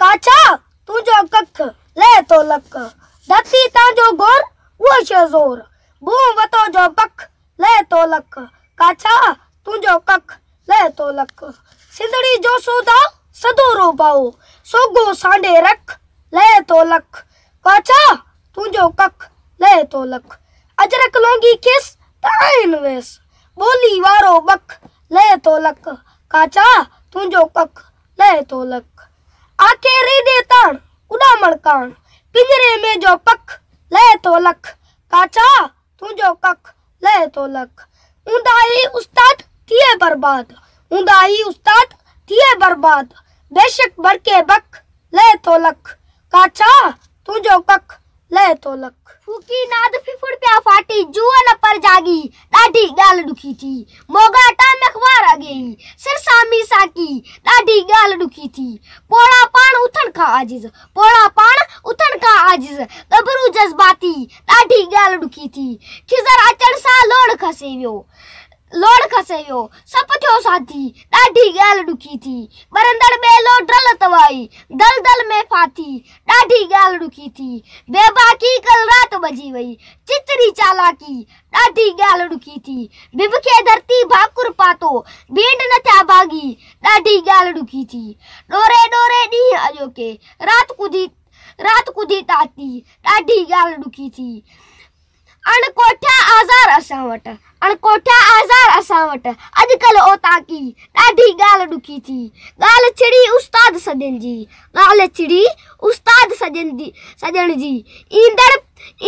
काचा तुझो कख ले तो लक धरती तांजो गोर वो शोर बू वतो जो पख ले तो लक काचा तुझो कख ले तो लक सिंधड़ी जो सोदा सदोरो पाओ सोगो सांडे रख ले तो लक काचा तुझो कख ले तो लक अजरक लोंगी किस ताइन वेस बोली वारो बख ले तो लक काचा तुझो कख ले तो लक आके रीदे तान उड़ा मड़कान पिंजरे में जो पख ले तो लक काचा तुझो कख ले तो लक ऊंदाई उस्ताद थिए बर्बाद ऊंदाई उस्ताद थिए बर्बाद बेशक बड़के बख ले तो लक काचा तुझो कख ले तो लक फूकी नाद फिफुड़ प्या फाटी जुअन पर जागी डाढी गाल दुखी थी मोगाटा में अखबार आ गई सिर सामी साकी डाढी गाल दुखी थी पोड़ा पान उथन का आजिज पोड़ा पान उथन का आजिज गबरू जज्बाती डाढी गाल दुखी थी खिजर अचण सा लोड़ खसेवियो सप थियो साथी डाढी गाल दुखी थी बरंदड़ बेलो ड्रल तवाई दल दल में फाती डाढी गाल दुखी थी बेबाकी कल रात बजी वई चितरी चालाकी डाढी गाल दुखी थी बिबके धरती भाकुर पातो बींड न था भागी डाढी गाल दुखी थी डोरे डोरे डी अजो के रात कुदी ताती डाढी गाल दुखी थी अणकोठा आज़ार असां वटि अॼुकल्ह ओ ताकी ॾाढी ॻाल्हि ॾुखी थी ॻाल्हि छिड़ी उस्ताद सजन जी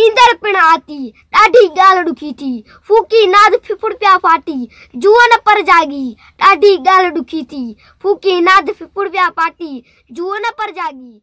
ईंदड़ पिण आती ॾाढी ॻाल्हि ॾुखी थी फूकी नाद फिफुड़ पिया फाटी जुअन पर जागी ॾाढी ॻाल्हि ॾुखी थी फूकी नाद फिफुड़ पिया फाटी जुअन पर जागी।